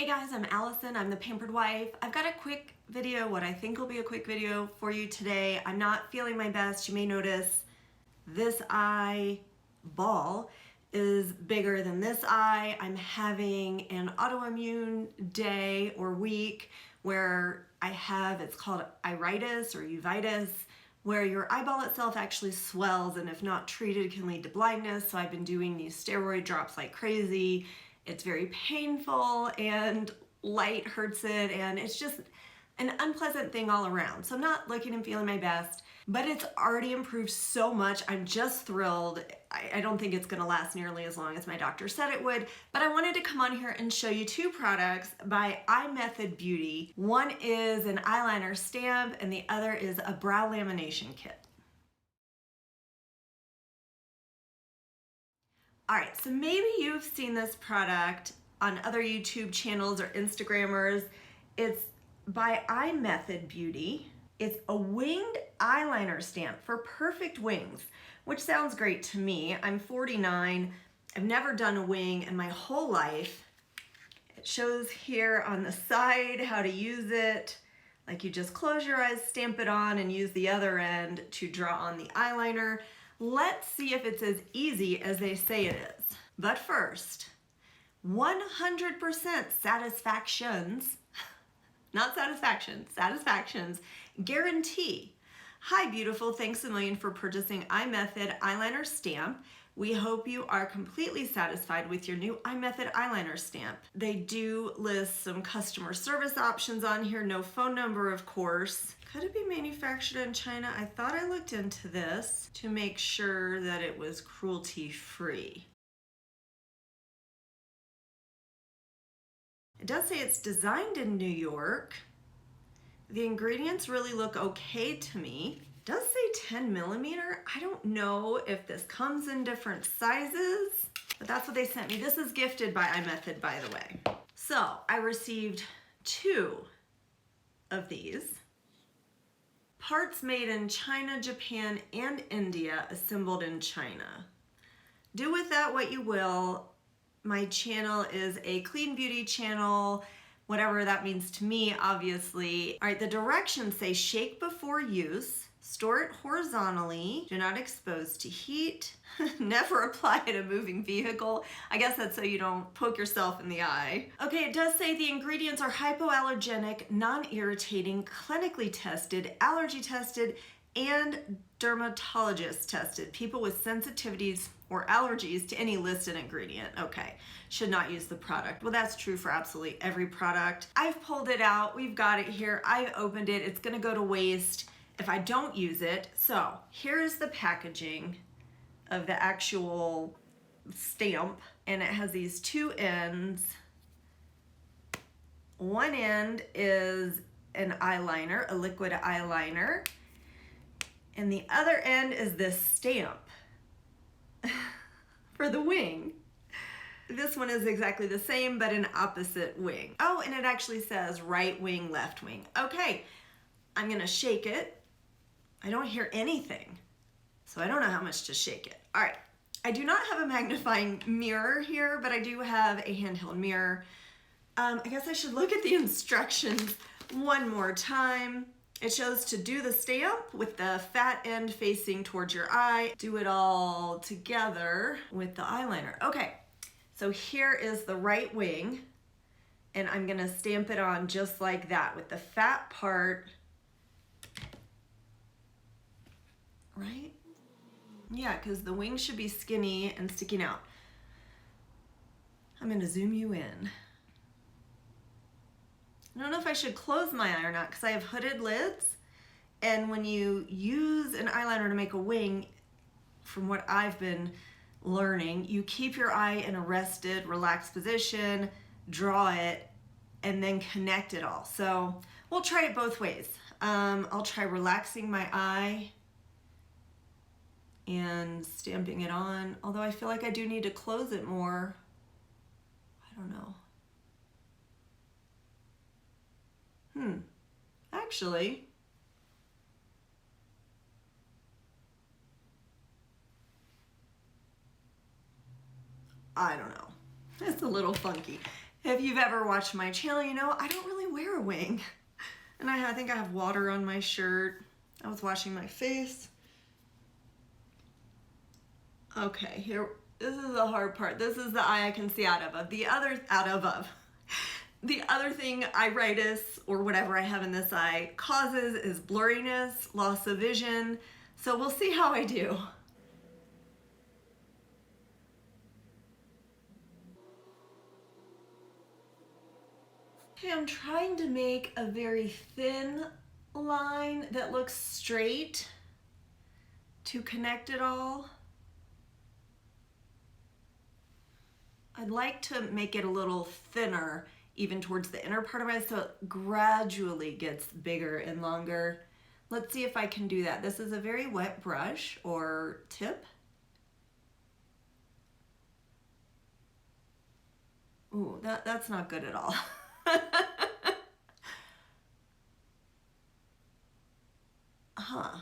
Hey guys, I'm Allison. I'm the Pampered Wife. I've got a quick video, what I think will be a quick video for you today. I'm not feeling my best. You may notice this eye ball is bigger than this eye. I'm having an autoimmune day or week where I have, it's called iritis or uveitis, where your eyeball itself actually swells and if not treated can lead to blindness. So I've been doing these steroid drops like crazy. It's very painful and light hurts it, and it's just an unpleasant thing all around. So I'm not looking and feeling my best, but it's already improved so much. I'm just thrilled. I don't think it's gonna last nearly as long as my doctor said it would, but I wanted to come on here and show you two products by iMethod Beauty. One is an eyeliner stamp and the other is a brow lamination kit. All right, so maybe you've seen this product on other YouTube channels or Instagrammers. It's by iMethod Beauty. It's a winged eyeliner stamp for perfect wings, which sounds great to me. I'm 49. I've never done a wing in my whole life. It shows here on the side how to use it. Like you just close your eyes, stamp it on, and use the other end to draw on the eyeliner. Let's see if it's as easy as they say it is. But first, 100% satisfactions, not satisfaction, satisfactions guarantee. Hi beautiful, thanks a million for purchasing iMethod Eyeliner Stamp. We hope you are completely satisfied with your new iMethod Eyeliner Stamp. They do list some customer service options on here, no phone number of course. Could it be manufactured in China? I thought I looked into this to make sure that it was cruelty-free. It does say it's designed in New York. The ingredients really look okay to me. It does say 10 millimeter. I don't know if this comes in different sizes, but that's what they sent me. This is gifted by iMethod, by the way. So I received two of these. Parts made in China, Japan, and India, assembled in China. Do with that what you will. My channel is a clean beauty channel, whatever that means to me, obviously. All right, the directions say shake before use, store it horizontally, do not expose to heat, never apply in a moving vehicle. I guess that's so you don't poke yourself in the eye. Okay, it does say the ingredients are hypoallergenic, non-irritating, clinically tested, allergy tested, and dermatologist tested. People with sensitivities or allergies to any listed ingredient, okay, should not use the product. Well, that's true for absolutely every product. I've pulled it out, we've got it here, I've opened it, it's gonna go to waste if I don't use it. So here's the packaging of the actual stamp, and it has these two ends. One end is an eyeliner, a liquid eyeliner, and the other end is this stamp for the wing. This one is exactly the same, but an opposite wing. Oh, and it actually says right wing, left wing. Okay, I'm gonna shake it. I don't hear anything, so I don't know how much to shake it. All right, I do not have a magnifying mirror here, but I do have a handheld mirror. I guess I should look at the instructions one more time. It shows to do the stamp with the fat end facing towards your eye. Do it all together with the eyeliner. Okay, so here is the right wing, and I'm gonna stamp it on just like that with the fat part. Right? Yeah, because the wing should be skinny and sticking out. I'm gonna zoom you in. I don't know if I should close my eye or not because I have hooded lids, and when you use an eyeliner to make a wing, from what I've been learning, you keep your eye in a rested, relaxed position, draw it, and then connect it all. So we'll try it both ways. I'll try relaxing my eye and stamping it on, although I feel like I do need to close it more. I don't know. Actually, I don't know. It's a little funky. If you've ever watched my channel, you know I don't really wear a wing. And I think I have water on my shirt. I was washing my face. Okay, here, this is the hard part. This is the eye I can see out of. The other thing iritis or whatever I have in this eye causes is blurriness, loss of vision. So we'll see how I do. Okay, I'm trying to make a very thin line that looks straight to connect it all. I'd like to make it a little thinner even towards the inner part of my eye so it gradually gets bigger and longer. Let's see if I can do that. This is a very wet brush or tip. Ooh, that's not good at all. Huh.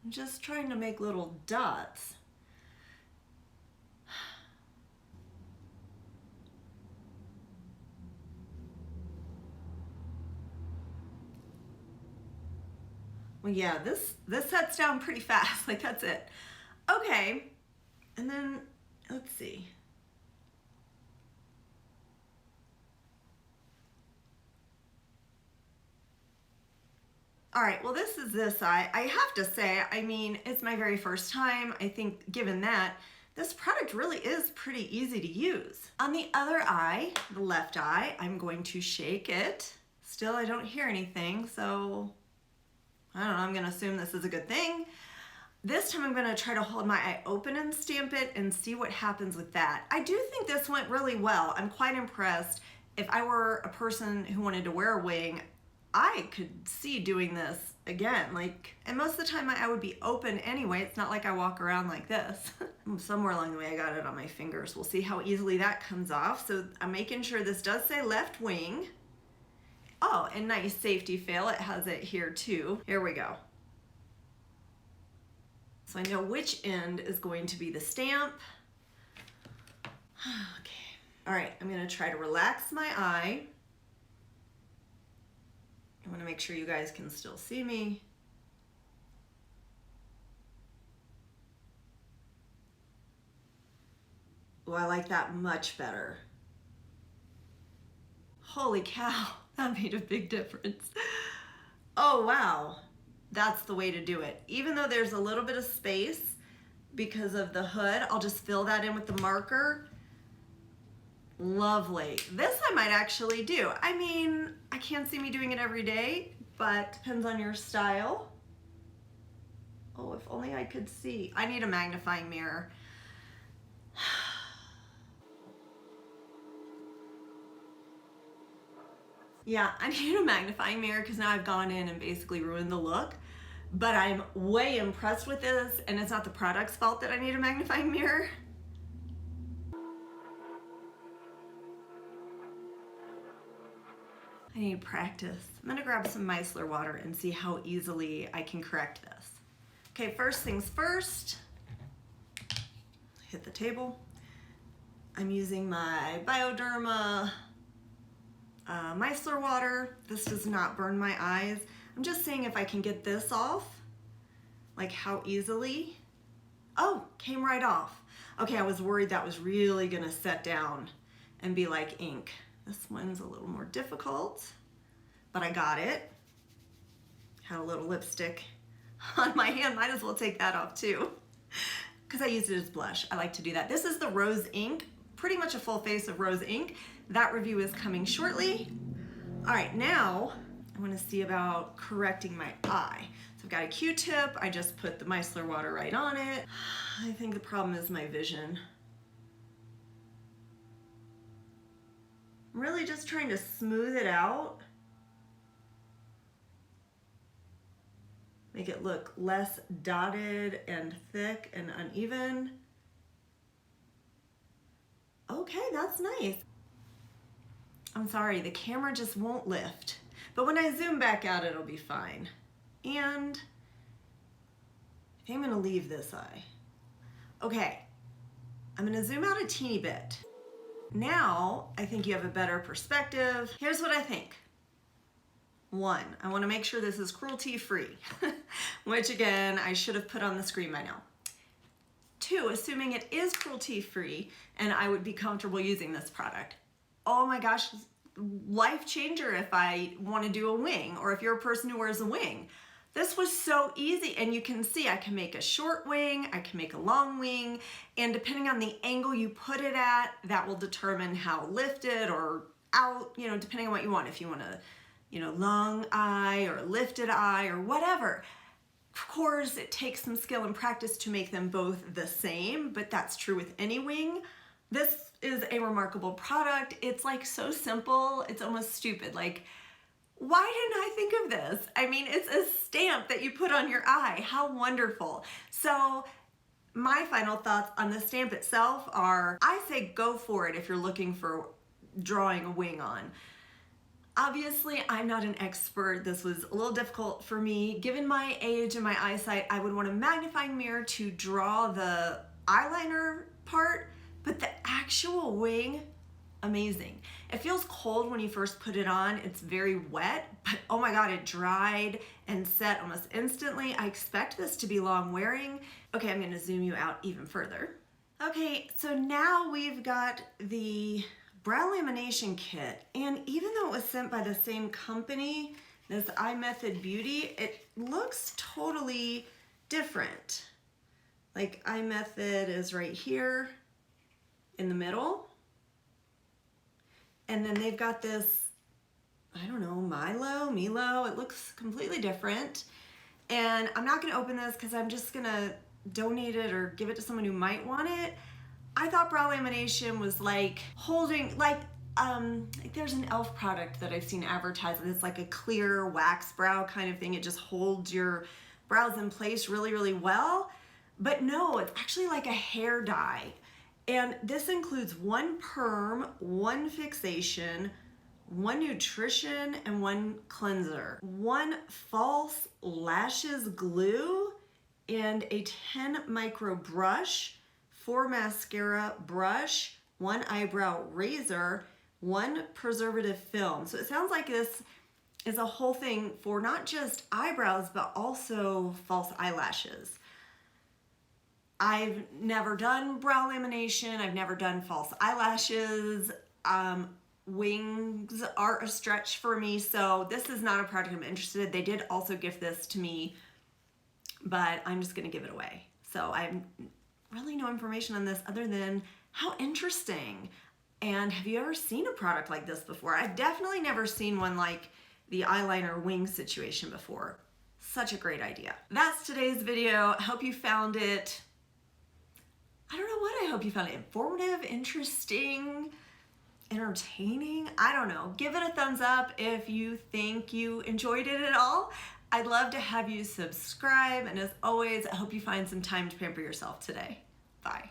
I'm just trying to make little dots. Well, yeah, this sets down pretty fast. Like, that's it. Okay, and then let's see. All right, well, this is this eye. I have to say, I mean, it's my very first time. I think given that, this product really is pretty easy to use. On the other eye, the left eye, I'm going to shake it. Still, I don't hear anything, so I don't know, I'm gonna assume this is a good thing. This time I'm gonna try to hold my eye open and stamp it and see what happens with that. I do think this went really well. I'm quite impressed. If I were a person who wanted to wear a wing, I could see doing this again. Like, and most of the time my eye would be open anyway. It's not like I walk around like this. Somewhere along the way I got it on my fingers. We'll see how easily that comes off. So I'm making sure this does say left wing. Oh, and nice safety fail. It has it here too. Here we go. So I know which end is going to be the stamp. Okay. All right, I'm gonna try to relax my eye. I wanna make sure you guys can still see me. Oh, I like that much better. Holy cow, that made a big difference. Oh, wow. That's the way to do it. Even though there's a little bit of space because of the hood, I'll just fill that in with the marker. Lovely. This I might actually do. I mean, I can't see me doing it every day, but depends on your style. Oh, if only I could see. I need a magnifying mirror. Yeah, I need a magnifying mirror because now I've gone in and basically ruined the look. But I'm way impressed with this, and it's not the product's fault that I need a magnifying mirror. I need practice. I'm gonna grab some micellar water and see how easily I can correct this. Okay, first things first, hit the table. I'm using my Bioderma micellar water. This does not burn my eyes. I'm just seeing if I can get this off, like how easily. Oh, came right off. Okay, I was worried that was really gonna set down and be like ink. This one's a little more difficult, but I got it. Had a little lipstick on my hand, might as well take that off too, because I used it as blush. I like to do that. This is the rose ink, pretty much a full face of rose ink. That review is coming shortly. All right, now I want to see about correcting my eye. So I've got a Q-tip. I just put the micellar water right on it. I think the problem is my vision. I'm really just trying to smooth it out. Make it look less dotted and thick and uneven. Okay, that's nice. I'm sorry, the camera just won't lift. But when I zoom back out, it'll be fine. And I think I'm gonna leave this eye. Okay, I'm gonna zoom out a teeny bit. Now, I think you have a better perspective. Here's what I think. 1, I wanna make sure this is cruelty-free, which again, I should have put on the screen by now. 2, assuming it is cruelty-free and I would be comfortable using this product. Oh my gosh, life changer if I wanna do a wing, or if you're a person who wears a wing. This was so easy, and you can see I can make a short wing, I can make a long wing, and depending on the angle you put it at, that will determine how lifted or out, you know, depending on what you want. If you want a, you know, long eye or lifted eye or whatever. Of course, it takes some skill and practice to make them both the same, but that's true with any wing. This is a remarkable product. It's like so simple, it's almost stupid. Like, why didn't I think of this? I mean, it's a stamp that you put on your eye. How wonderful. So my final thoughts on the stamp itself are, I say go for it if you're looking for drawing a wing on. Obviously, I'm not an expert. This was a little difficult for me. Given my age and my eyesight, I would want a magnifying mirror to draw the eyeliner part, but the actual wing, amazing. It feels cold when you first put it on. It's very wet, but oh my God, it dried and set almost instantly. I expect this to be long wearing. Okay, I'm gonna zoom you out even further. Okay, so now we've got the Brow Lamination Kit, and even though it was sent by the same company, this iMethod Beauty, it looks totally different. Like iMethod is right here in the middle. And then they've got this, I don't know, Milo, it looks completely different. And I'm not gonna open this because I'm just gonna donate it or give it to someone who might want it. I thought Brow Lamination was like holding, like there's an e.l.f. product that I've seen advertised. It's like a clear wax brow kind of thing. It just holds your brows in place really, really well. But no, it's actually like a hair dye. And this includes 1 perm, 1 fixation, 1 nutrition, and 1 cleanser, 1 false lashes glue, and a 10 micro brush, 4 mascara brush, 1 eyebrow razor, 1 preservative film. So it sounds like this is a whole thing for not just eyebrows, but also false eyelashes. I've never done brow lamination. I've never done false eyelashes. Wings are a stretch for me, so this is not a product I'm interested in. They did also gift this to me, but I'm just gonna give it away. So I have really no information on this other than how interesting. And have you ever seen a product like this before? I've definitely never seen one like the eyeliner wing situation before. Such a great idea. That's today's video. I hope you found it, I don't know what I hope you found it informative, interesting, entertaining. I don't know. Give it a thumbs up if you think you enjoyed it at all. I'd love to have you subscribe. And as always, I hope you find some time to pamper yourself today. Bye.